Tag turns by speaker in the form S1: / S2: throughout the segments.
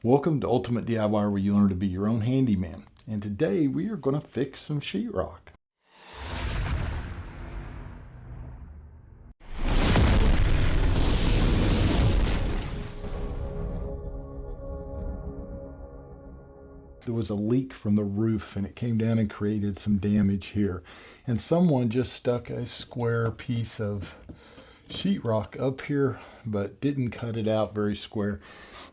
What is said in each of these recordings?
S1: Welcome to Ultimate DIY, where you learn to be your own handyman. And today we are going to fix some sheetrock. There was a leak from the roof and it came down and created some damage here. And someone just stuck a square piece of sheetrock up here, but didn't cut it out very square.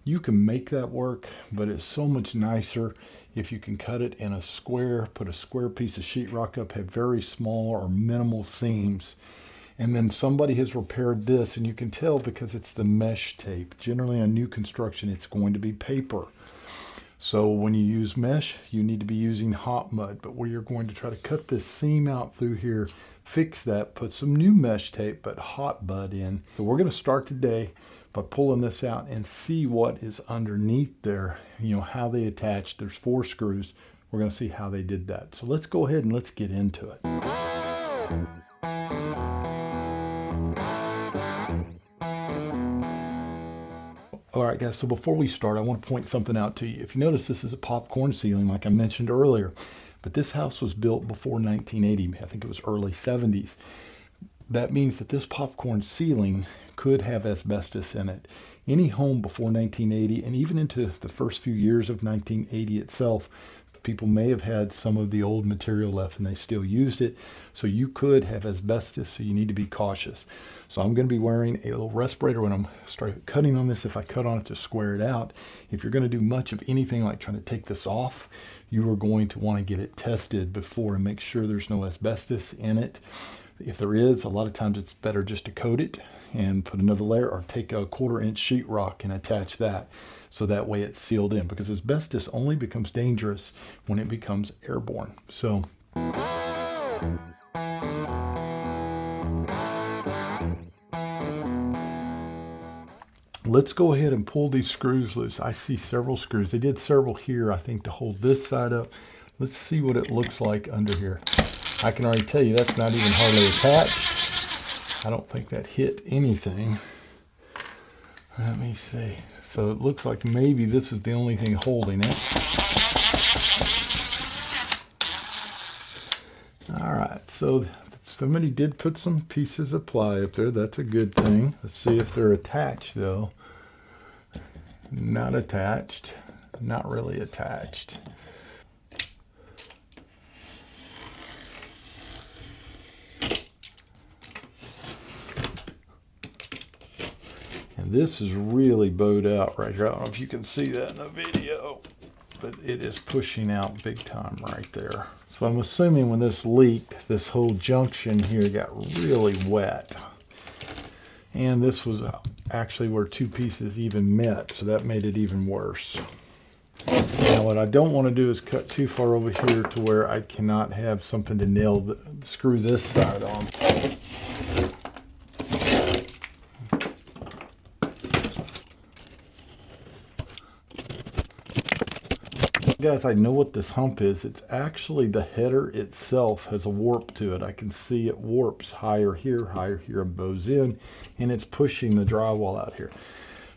S1: You can make that work, but it's so much nicer if you can cut it in a square, put a square piece of sheetrock up, have very small or minimal seams. And then somebody has repaired this, and you can tell because it's the mesh tape. Generally on new construction, it's going to be paper. So when you use mesh, you need to be using hot mud, but where you're going to try to cut this seam out through here, fix that, put some new mesh tape, but hot mud in. So we're going to start today by pulling this out and see what is underneath there, how they attach. There's 4 screws. We're going to see how they did that. So let's go ahead and let's get into it. All right, guys, so before we start, I want to point something out to you. If you notice, this is a popcorn ceiling, like I mentioned earlier, but this house was built before 1980. I think it was early 70s. That means that this popcorn ceiling could have asbestos in it. Any home before 1980, and even into the first few years of 1980 itself, people may have had some of the old material left and they still used it. So you could have asbestos, so you need to be cautious. So I'm going to be wearing a little respirator when I'm start cutting on this. If I cut on it to square it out, if you're going to do much of anything like trying to take this off, you are going to want to get it tested before and make sure there's no asbestos in it. If there is, a lot of times it's better just to coat it and put another layer, or take a 1/4 inch sheetrock and attach that, so that way it's sealed in, because asbestos only becomes dangerous when it becomes airborne. So let's go ahead and pull these screws loose. I see several screws. They did several here, I think, to hold this side up. Let's see what it looks like under here. I can already tell you that's not even hardly attached. I don't think that hit anything. Let me see. So it looks like maybe this is the only thing holding it. All right, so somebody did put some pieces of ply up there. That's a good thing. Let's see if they're attached though. Not attached. Not really attached. And this is really bowed out right here. I don't know if you can see that in the video, but it is pushing out big time right there. So I'm assuming when this leaked, this whole junction here got really wet. And this was actually where 2 pieces even met, so that made it even worse. Now what I don't want to do is cut too far over here to where I cannot have something to screw this side on. Guys, I know what this hump is. It's actually the header itself has a warp to it. I can see it warps higher here, and bows in, and it's pushing the drywall out here.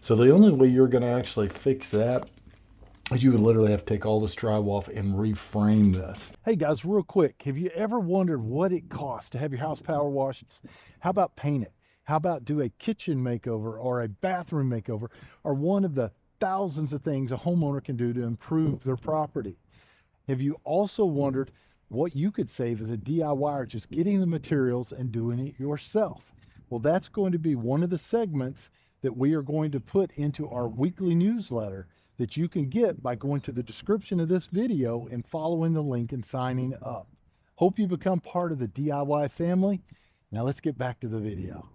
S1: So the only way you're going to actually fix that is you would literally have to take all this drywall off and reframe this. Hey guys, real quick, have you ever wondered what it costs to have your house power washed? How about paint it? How about do a kitchen makeover or a bathroom makeover, or one of the thousands of things a homeowner can do to improve their property? Have you also wondered what you could save as a DIYer just getting the materials and doing it yourself? Well, that's going to be one of the segments that we are going to put into our weekly newsletter that you can get by going to the description of this video and following the link and signing up. Hope you become part of the DIY family. Now let's get back to the video.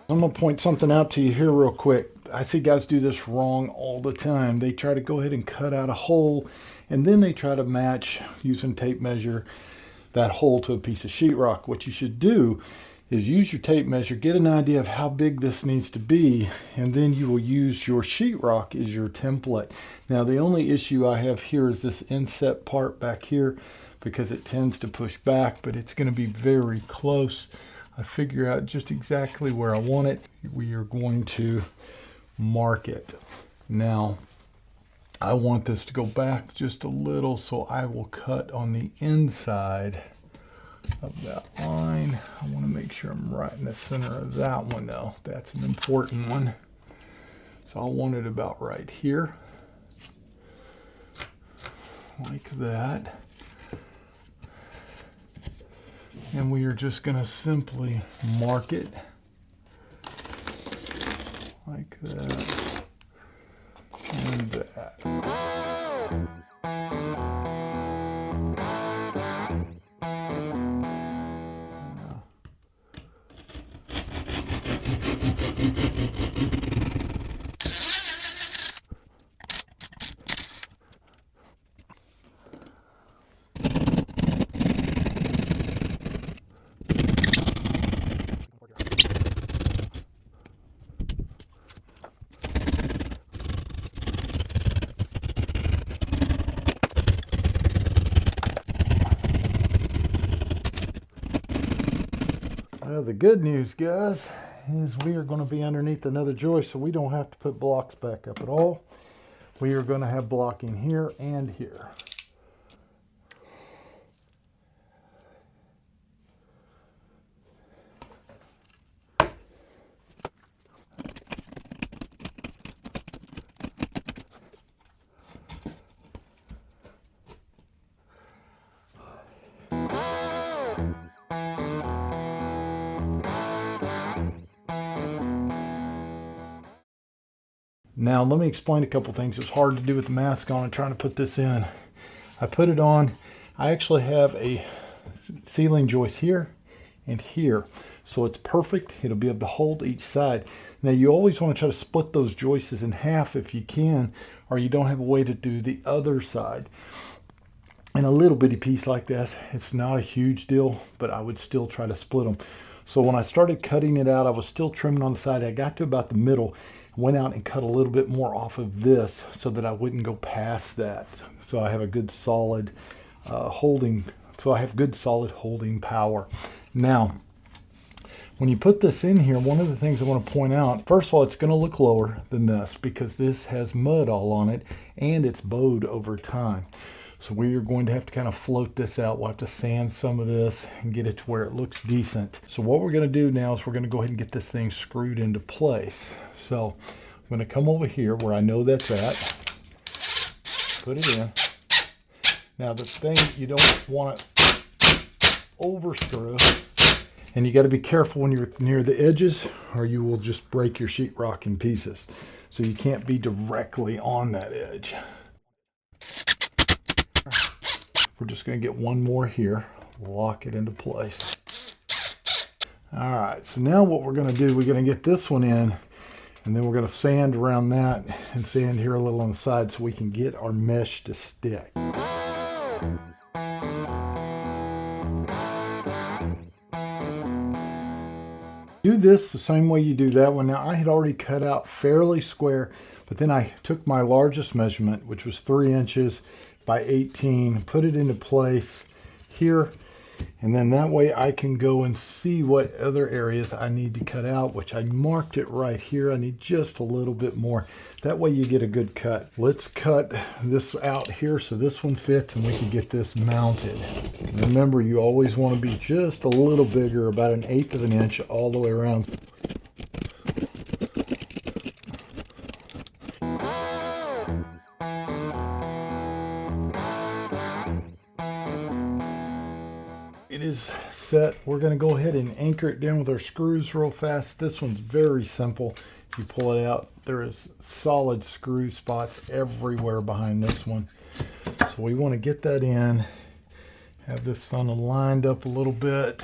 S1: I'm going to point something out to you here real quick. I see guys do this wrong all the time. They try to go ahead and cut out a hole, and then they try to match, using tape measure, that hole to a piece of sheetrock. What you should do is use your tape measure, get an idea of how big this needs to be, and then you will use your sheetrock as your template. Now the only issue I have here is this inset part back here, because it tends to push back, but it's going to be very close. I figure out just exactly where I want it, we are going to mark it. Now, I want this to go back just a little, so I will cut on the inside of that line. I want to make sure I'm right in the center of that one though. That's an important one. So I'll want it about right here, like that. And we are just going to simply mark it like that and that. Well, the good news, guys, is we are going to be underneath another joist, so we don't have to put blocks back up at all. We are going to have blocking here and here. Now let me explain a couple things. It's hard to do with the mask on and trying to put this in. I put it on. I actually have a ceiling joist here and here, so it's perfect. It'll be able to hold each side. Now you always want to try to split those joists in half if you can, or you don't have a way to do the other side. And a little bitty piece like that, it's not a huge deal, but I would still try to split them. So when I started cutting it out, I was still trimming on the side. I got to about the middle, went out and cut a little bit more off of this so that I wouldn't go past that. So I have a good solid holding power. Now, when you put this in here, one of the things I want to point out, first of all, it's going to look lower than this because this has mud all on it and it's bowed over time. So we are going to have to kind of float this out. We'll have to sand some of this and get it to where it looks decent. So what we're going to do now is we're going to go ahead and get this thing screwed into place. So I'm going to come over here where I know that's at, put it in. Now the thing, you don't want to over screw, and you got to be careful when you're near the edges or you will just break your sheetrock in pieces. So you can't be directly on that edge. We're just going to get one more here, lock it into place. All right, so now what we're going to do, we're going to get this one in, and then we're going to sand around that and sand here a little on the side so we can get our mesh to stick. Do this the same way you do that one. Now I had already cut out fairly square, but then I took my largest measurement, which was 3 inches by 18, put it into place here, and then that way I can go and see what other areas I need to cut out, which I marked it right here. I need just a little bit more. That way you get a good cut. Let's cut this out here so this one fits and we can get this mounted. Remember, you always want to be just a little bigger, about 1/8 of an inch all the way around. It is set. We're going to go ahead and anchor it down with our screws real fast. This one's very simple. If you pull it out, there is solid screw spots everywhere behind this one. So we want to get that in, have this sun lined up a little bit.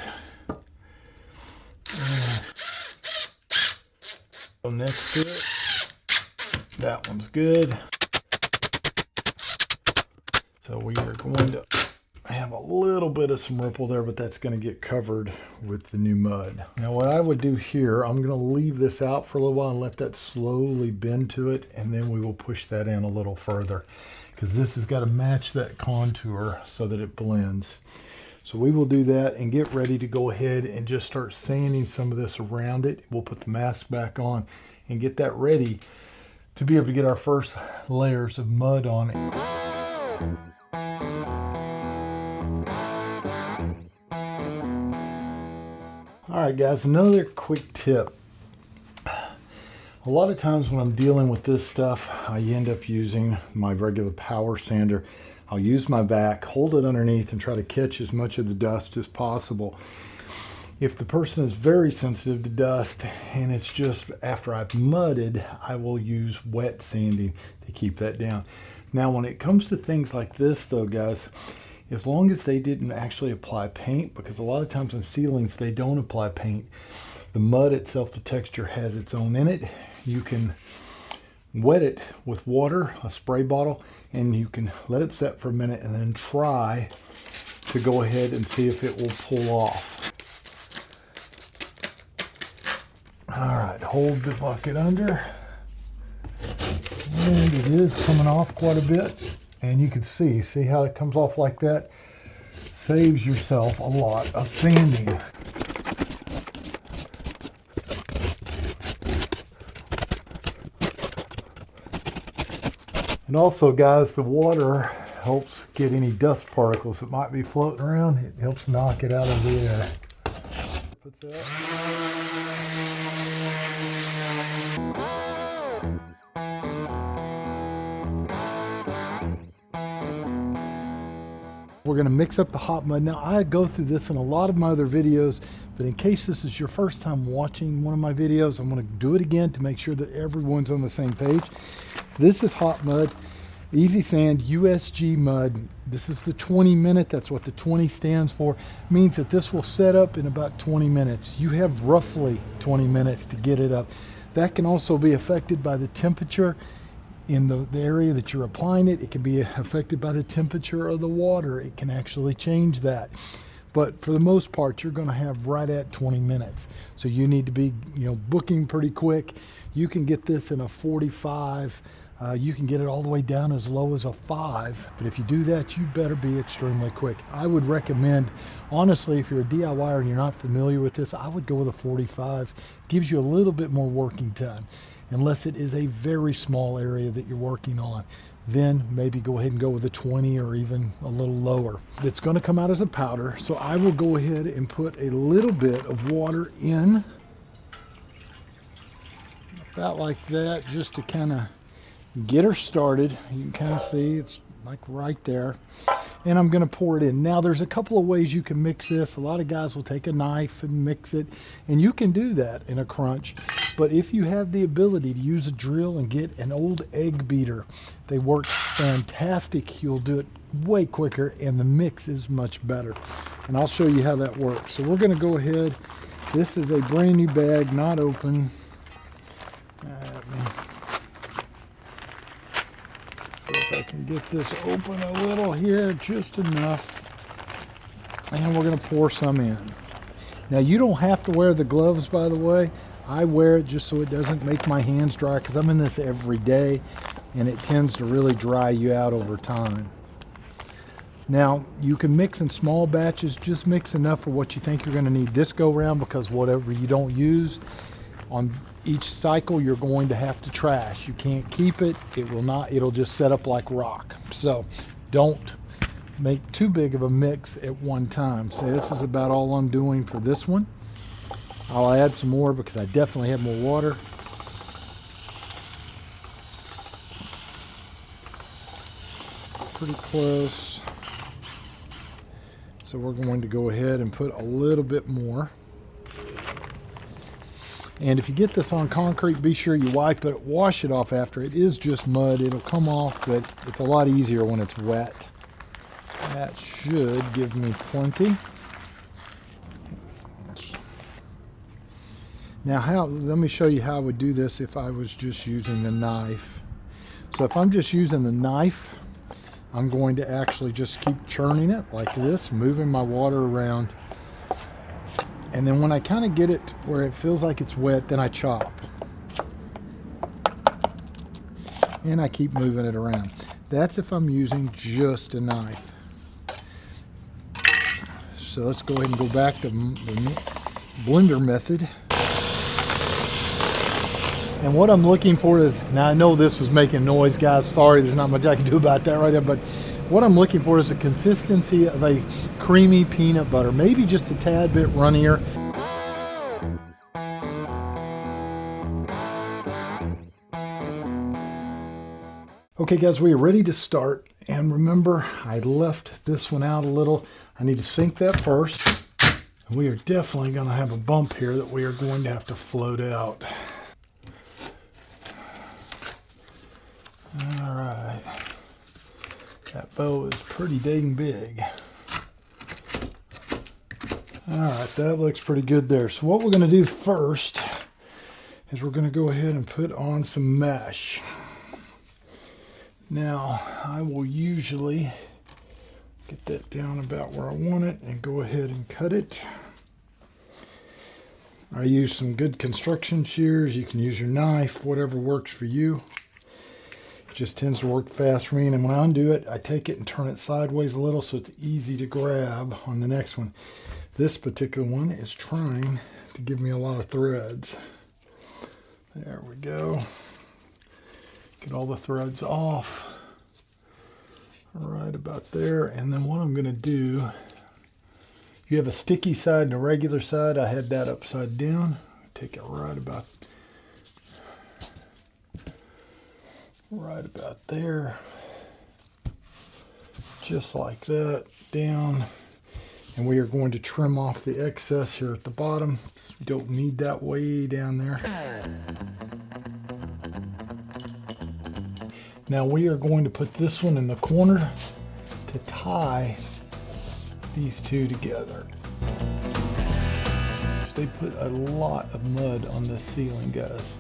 S1: Go next to it. That one's good. So we are going to have a little bit of some ripple there, but that's going to get covered with the new mud. Now what I would do here, I'm going to leave this out for a little while and let that slowly bend to it, and then we will push that in a little further because this has got to match that contour so that it blends. So we will do that and get ready to go ahead and just start sanding some of this around it. We'll put the mask back on and get that ready to be able to get our first layers of mud on it. All right, guys, another quick tip. A lot of times when I'm dealing with this stuff, I end up using my regular power sander. I'll use my back, hold it underneath, and try to catch as much of the dust as possible. If the person is very sensitive to dust and it's just after I've mudded, I will use wet sanding to keep that down. Now, when it comes to things like this though, guys, as long as they didn't actually apply paint, because a lot of times on ceilings they don't apply paint, the mud itself, the texture has its own in it. You can wet it with water, a spray bottle, and you can let it set for a minute and then try to go ahead and see if it will pull off. All right, hold the bucket under. And it is coming off quite a bit. And you can see how it comes off like that? Saves yourself a lot of sanding. And also, guys, the water helps get any dust particles that might be floating around. It helps knock it out of the air. Puts that. We're going to mix up the hot mud. Now, I go through this in a lot of my other videos, but in case this is your first time watching one of my videos, I'm going to do it again to make sure that everyone's on the same page. This is hot mud, Easy Sand USG mud. This is the 20 minute. That's what the 20 stands for. It means that this will set up in about 20 minutes. You have roughly 20 minutes to get it up. That can also be affected by the temperature in the area that you're applying it. It can be affected by the temperature of the water. It can actually change that. But for the most part, you're going to have right at 20 minutes. So you need to be, booking pretty quick. You can get this in a 45. You can get it all the way down as low as a 5. But if you do that, you better be extremely quick. I would recommend, honestly, if you're a DIYer and you're not familiar with this, I would go with a 45. Gives you a little bit more working time. Unless it is a very small area that you're working on, then maybe go ahead and go with a 20 or even a little lower. It's going to come out as a powder, so I will go ahead and put a little bit of water in, about like that, just to kind of get her started. You can kind of see it's like right there, and I'm going to pour it in. Now, there's a couple of ways you can mix this. A lot of guys will take a knife and mix it, and you can do that in a crunch. But if you have the ability to use a drill and get an old egg beater, they work fantastic. You'll do it way quicker and the mix is much better. And I'll show you how that works. So we're going to go ahead. This is a brand new bag, not open. See if I can get this open a little here, just enough. And we're going to pour some in. Now, you don't have to wear the gloves, by the way. I wear it just so it doesn't make my hands dry, because I'm in this every day and it tends to really dry you out over time. Now, you can mix in small batches. Just mix enough for what you think you're going to need this go round, because whatever you don't use on each cycle, you're going to have to trash. You can't keep it. It will not. It'll just set up like rock. So don't make too big of a mix at one time. So this is about all I'm doing for this one. I'll add some more because I definitely have more water. Pretty close. So we're going to go ahead and put a little bit more. And if you get this on concrete, be sure you wipe it, wash it off after. It is just mud. It'll come off, but it's a lot easier when it's wet. That should give me plenty. Now, let me show you how I would do this if I was just using the knife. So if I'm just using the knife, I'm going to actually just keep churning it like this, moving my water around. And then when I kind of get it where it feels like it's wet, then I chop. And I keep moving it around. That's if I'm using just a knife. So let's go ahead and go back to the blender method. And what I'm looking for is, now I know this is making noise, guys. Sorry, there's not much I can do about that right there. But what I'm looking for is a consistency of a creamy peanut butter. Maybe just a tad bit runnier. Okay guys, we are ready to start. And remember, I left this one out a little. I need to sink that first. We are definitely going to have a bump here that we are going to have to float out. All right. That bow is pretty dang big. All right, that looks pretty good there. So what we're going to do first is we're going to go ahead and put on some mesh. Now, I will usually get that down about where I want it and go ahead and cut it. I use some good construction shears. You can use your knife, whatever works for you. It just tends to work fast for me. And when I undo it, I take it and turn it sideways a little so it's easy to grab on the next one. This particular one is trying to give me a lot of threads. There we go. Get all the threads off right about there. And then what I'm going to do, you have a sticky side and a regular side. I had that upside down. Take it right about there, just like that, down. And we are going to trim off the excess here at the bottom. We don't need that way down there. Now we are going to put this one in the corner to tie these two together. They put a lot of mud on this ceiling, guys.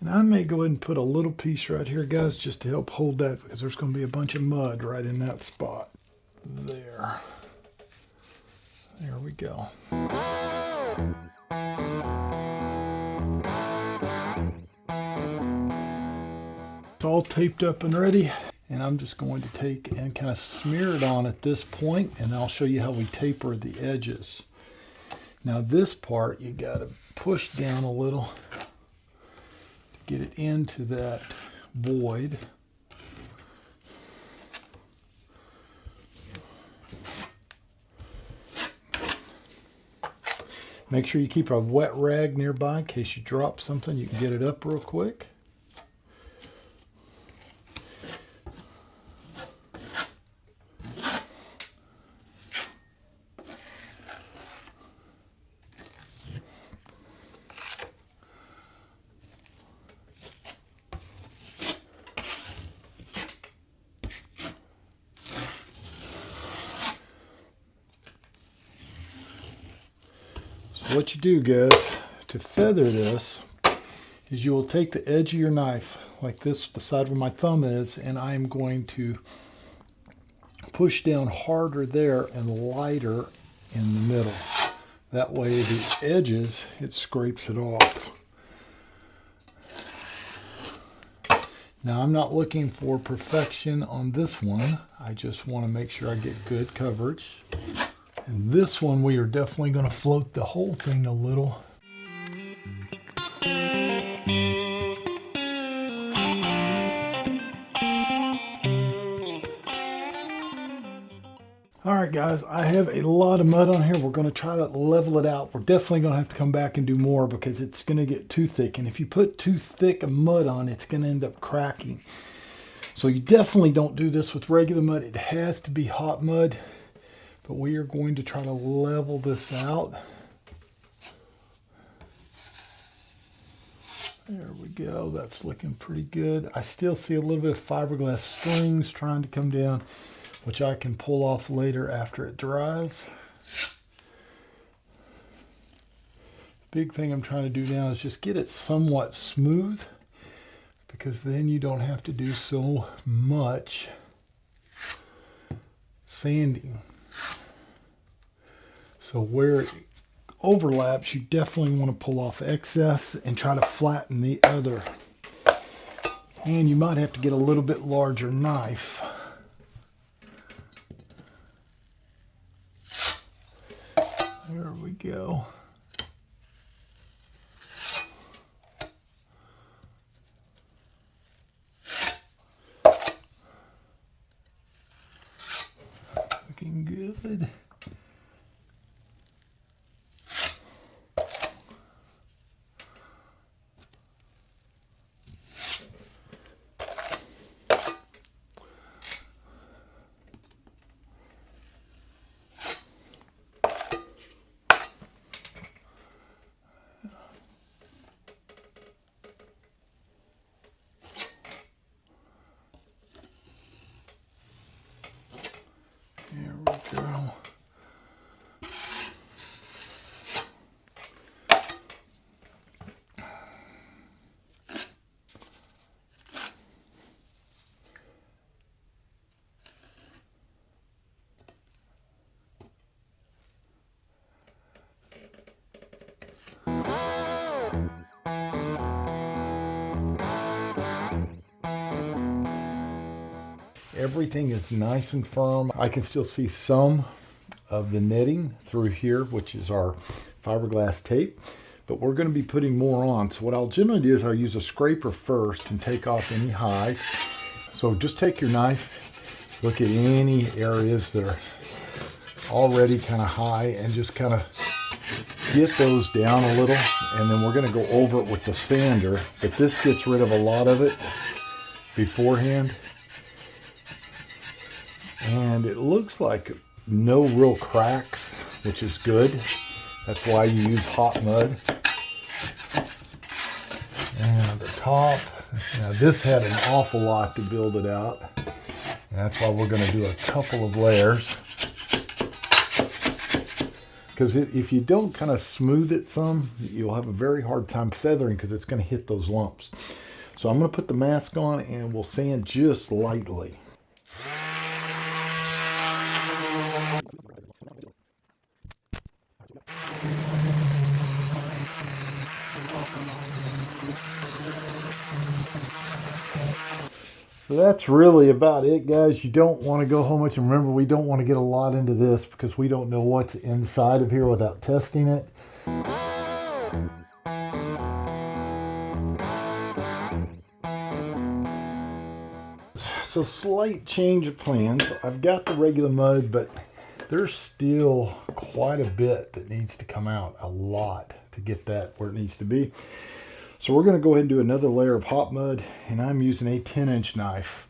S1: And I may go ahead and put a little piece right here, guys, just to help hold that, because there's going to be a bunch of mud right in that spot. There. There we go. It's all taped up and ready, and I'm just going to take and kind of smear it on at this point, and I'll show you how we taper the edges. Now this part you got to push down a little to get it into that void. Make sure you keep a wet rag nearby in case you drop something. You can get it up real quick. What you do, guys, to feather this is you will take the edge of your knife like this, the side where my thumb is, and I'm going to push down harder there and lighter in the middle. That way the edges, it scrapes it off. Now I'm not looking for perfection on this one. I just want to make sure I get good coverage. And this one, we are definitely going to float the whole thing a little. All right, guys, I have a lot of mud on here. We're going to try to level it out. We're definitely going to have to come back and do more because it's going to get too thick. And if you put too thick of mud on, it's going to end up cracking. So you definitely don't do this with regular mud. It has to be hot mud. But we are going to try to level this out. There we go. That's looking pretty good. I still see a little bit of fiberglass strings trying to come down, which I can pull off later after it dries. Big thing I'm trying to do now is just get it somewhat smooth, because then you don't have to do so much sanding. So where it overlaps, you definitely want to pull off excess and try to flatten the other. And you might have to get a little bit larger knife. There we go. Looking good. There we go. Everything is nice and firm. I can still see some of the netting through here, which is our fiberglass tape, but we're going to be putting more on. So what I'll generally do is I'll use a scraper first and take off any highs. So just take your knife, look at any areas that are already kind of high and just kind of get those down a little, and then we're going to go over it with the sander, but this gets rid of a lot of it beforehand. And it looks like no real cracks, which is good. That's why you use hot mud. And the top, now this had an awful lot to build it out. And that's why we're going to do a couple of layers. Because if you don't kind of smooth it some, you'll have a very hard time feathering because it's going to hit those lumps. So I'm going to put the mask on and we'll sand just lightly. So that's really about it, guys. You don't want to go home much. And remember, we don't want to get a lot into this because we don't know what's inside of here without testing it. So slight change of plans. I've got the regular mud, but there's still quite a bit that needs to come out. A lot to get that where it needs to be. So we're going to go ahead and do another layer of hot mud, and I'm using a 10-inch knife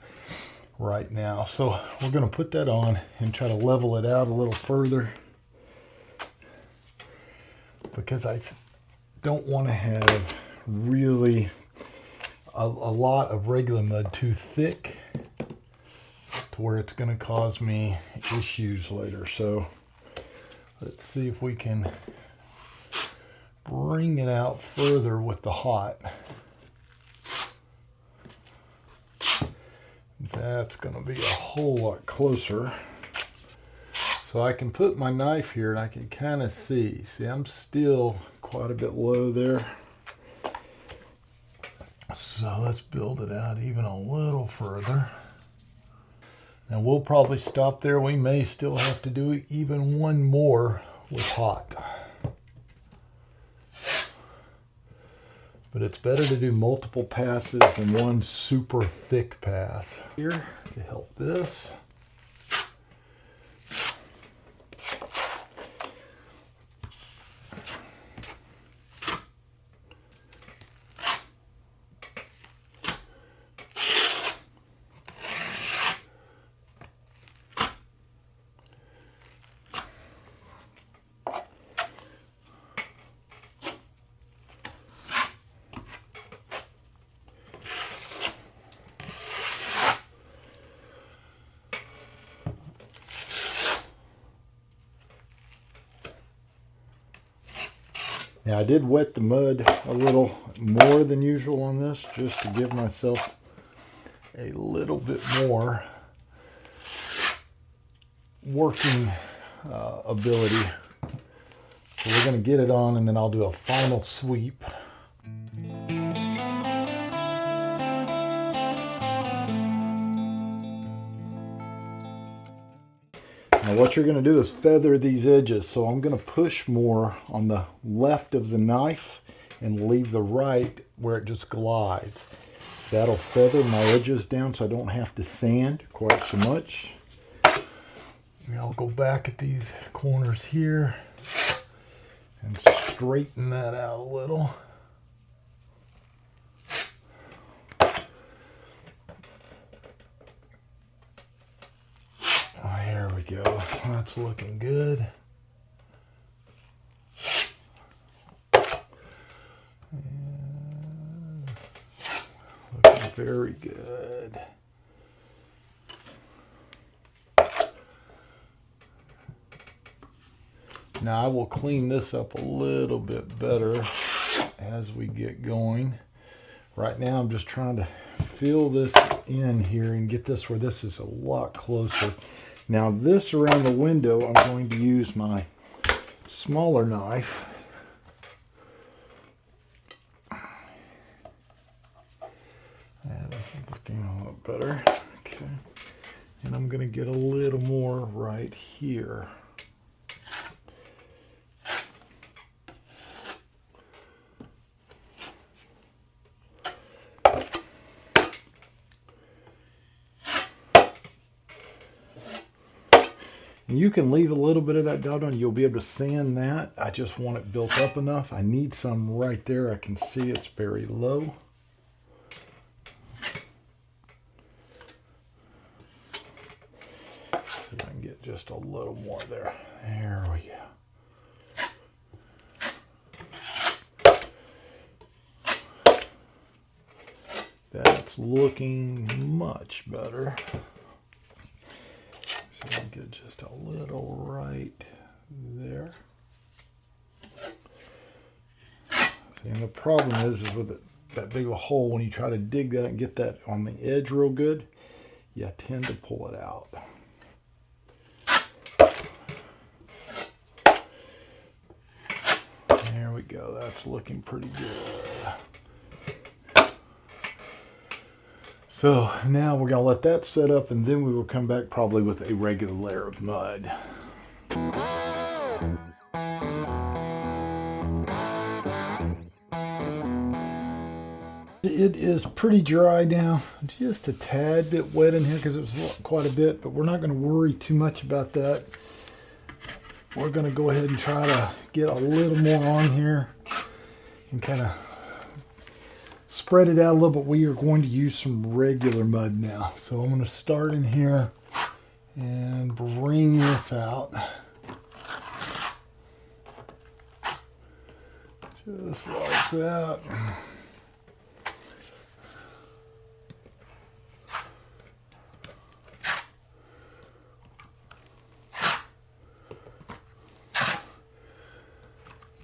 S1: right now. So we're going to put that on and try to level it out a little further because I don't want to have really a lot of regular mud too thick to where it's going to cause me issues later. So let's see if we can bring it out further with the hot. That's going to be a whole lot closer. So I can put my knife here and I can kind of see. See, I'm still quite a bit low there. So let's build it out even a little further. And we'll probably stop there. We may still have to do even one more with hot. But it's better to do multiple passes than one super thick pass. Here to help this. Now I did wet the mud a little more than usual on this just to give myself a little bit more working ability. So we're going to get it on and then I'll do a final sweep. Now what you're going to do is feather these edges. So I'm going to push more on the left of the knife and leave the right where it just glides. That'll feather my edges down so I don't have to sand quite so much. And I'll go back at these corners here and straighten that out a little. Oh, here we go. That's looking good. And looking very good. Now I will clean this up a little bit better as we get going. Right now I'm just trying to fill this in here and get this where this is a lot closer. Now this around the window, I'm going to use my smaller knife. That is looking a lot better. Okay. And I'm going to get a little more right here. And you can leave a little bit of that dot on. You'll be able to sand that. I just want it built up enough. I need some right there. I can see it's very low. See if I can get just a little more there. There we go. That's looking much better. So I can get just a little right there. See, and the problem is with that big of a hole, when you try to dig that and get that on the edge real good, you tend to pull it out. There we go. That's looking pretty good. So now we're going to let that set up, and then we will come back probably with a regular layer of mud. It is pretty dry now, just a tad bit wet in here because it was quite a bit, but we're not going to worry too much about that. We're going to go ahead and try to get a little more on here and kind of spread it out a little bit. We are going to use some regular mud now. So I'm going to start in here and bring this out. Just like that.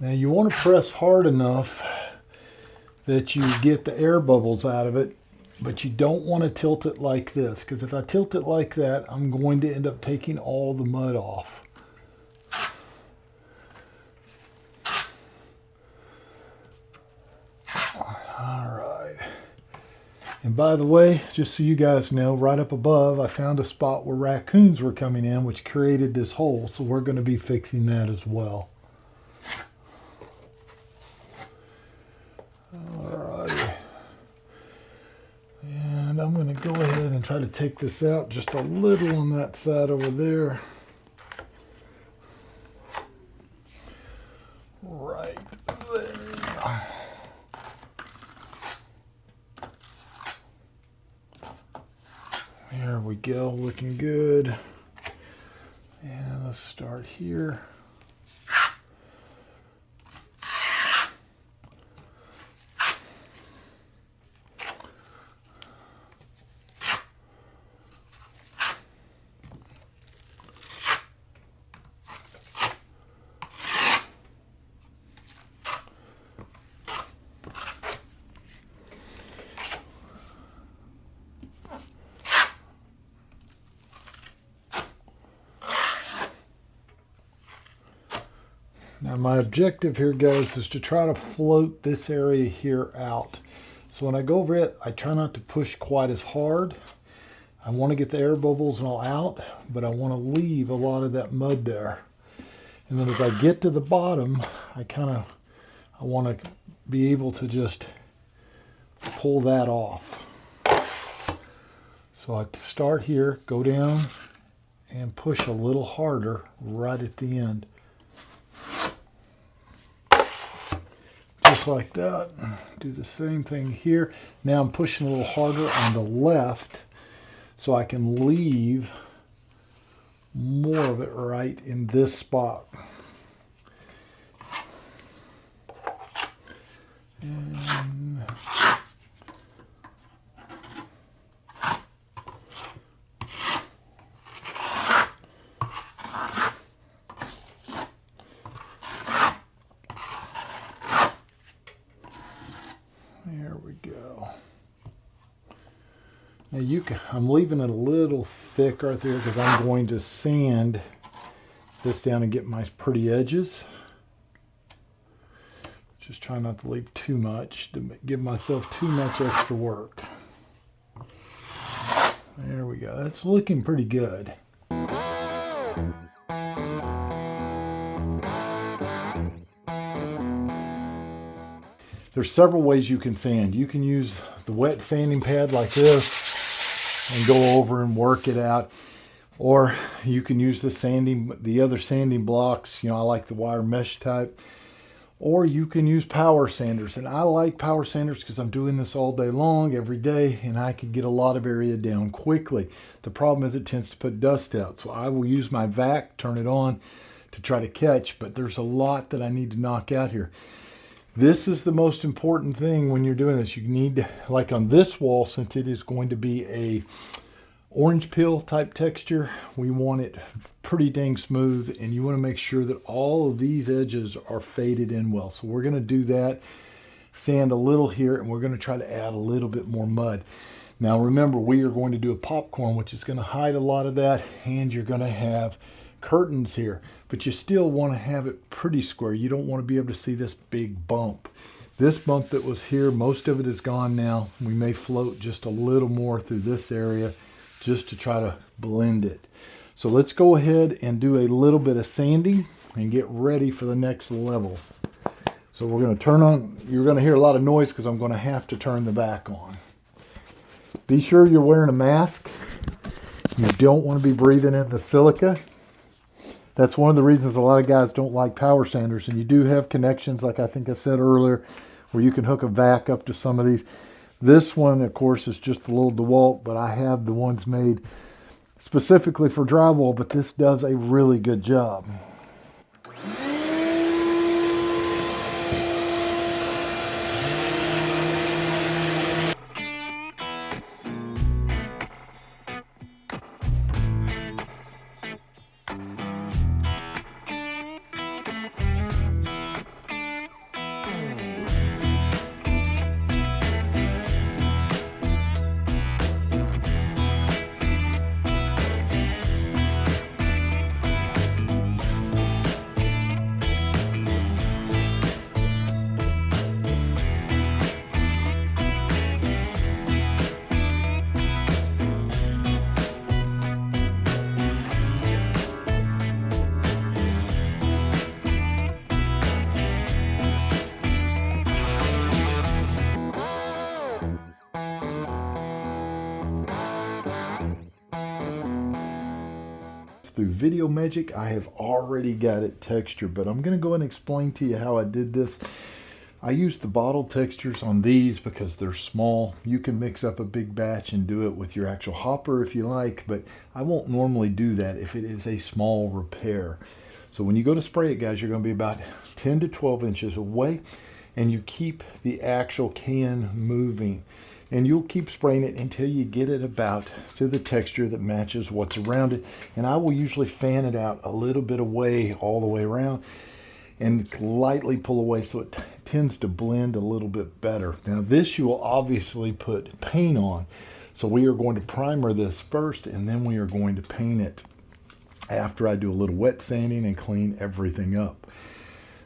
S1: Now you want to press hard enough that you get the air bubbles out of it, but you don't want to tilt it like this, because if I tilt it like that, I'm going to end up taking all the mud off. Alright. And by the way, just so you guys know, right up above I found a spot where raccoons were coming in, which created this hole, so we're going to be fixing that as well. Alrighty, and I'm going to go ahead and try to take this out just a little on that side over there. Right there. There we go, looking good. And let's start here. Now my objective here, guys, is to try to float this area here out. So when I go over it, I try not to push quite as hard. I want to get the air bubbles and all out, but I want to leave a lot of that mud there. And then as I get to the bottom, I want to be able to just pull that off. So I start here, go down, and push a little harder right at the end. Just like that. Do the same thing here. Now I'm pushing a little harder on the left so I can leave more of it right in this spot. And there we go. Now I'm leaving it a little thick right there because I'm going to sand this down and get my pretty edges. Just try not to leave too much to give myself too much extra work. There we go. That's looking pretty good. There's several ways you can sand. You can use the wet sanding pad like this and go over and work it out. Or you can use the other sanding blocks. You know, I like the wire mesh type. Or you can use power sanders. And I like power sanders because I'm doing this all day long, every day, and I can get a lot of area down quickly. The problem is it tends to put dust out. So I will use my vac, turn it on to try to catch, but there's a lot that I need to knock out here. This is the most important thing when you're doing this. You need to, like on this wall, since it is going to be a orange peel type texture, we want it pretty dang smooth, and you want to make sure that all of these edges are faded in well. So we're going to do that, sand a little here, and we're going to try to add a little bit more mud. Now remember, we are going to do a popcorn, which is going to hide a lot of that, and you're going to have curtains here, but you still want to have it pretty square. You don't want to be able to see this big bump. This bump that was here, most of it is gone now. We may float just a little more through this area just to try to blend it. So let's go ahead and do a little bit of sanding and get ready for the next level. So we're going to turn on, you're going to hear a lot of noise because I'm going to have to turn the vac on. Be sure you're wearing a mask. You don't want to be breathing in the silica. That's one of the reasons a lot of guys don't like power sanders. And you do have connections, like I think I said earlier, where you can hook a vac up to some of these. This one, of course, is just a little DeWalt, but I have the ones made specifically for drywall, but this does a really good job. Through Video Magic, I have already got it textured, but I'm going to go and explain to you how I did this. I used the bottle textures on these because they're small. You can mix up a big batch and do it with your actual hopper if you like, but I won't normally do that if it is a small repair. So when you go to spray it, guys, you're going to be about 10 to 12 inches away, and you keep the actual can moving. And you'll keep spraying it until you get it about to the texture that matches what's around it. And I will usually fan it out a little bit away all the way around and lightly pull away so it tends to blend a little bit better. Now this you will obviously put paint on. So we are going to primer this first, and then we are going to paint it after I do a little wet sanding and clean everything up.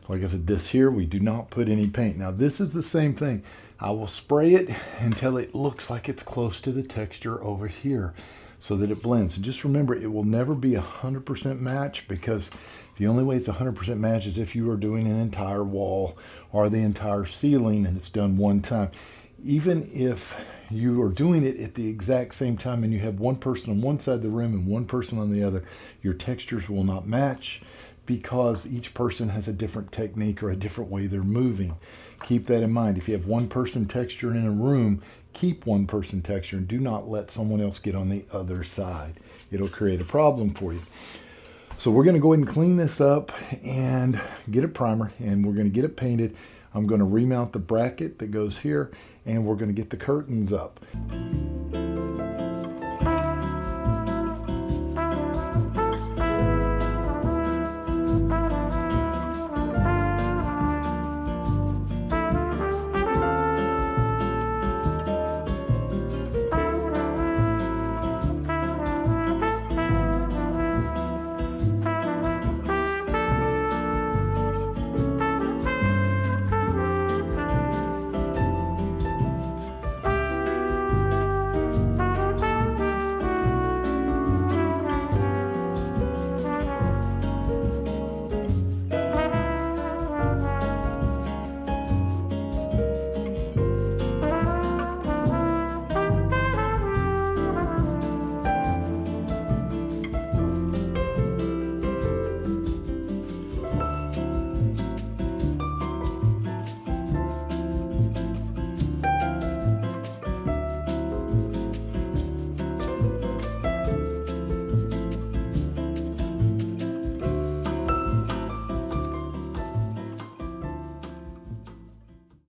S1: Like I said, this here, we do not put any paint. Now this is the same thing. I will spray it until it looks like it's close to the texture over here. so that it blends. And just remember, it will never be 100% match, because the only way it's 100% match is if you are doing an entire wall or the entire ceiling and it's done one time. Even if you are doing it at the exact same time and you have one person on one side of the room and one person on the other, your textures will not match, because each person has a different technique or a different way they're moving. Keep that in mind. If you have one person texturing in a room, keep one person texturing. Do not let someone else get on the other side. It'll create a problem for you. So we're going to go ahead and clean this up and get a primer, and we're going to get it painted. I'm going to remount the bracket that goes here, and we're going to get the curtains up.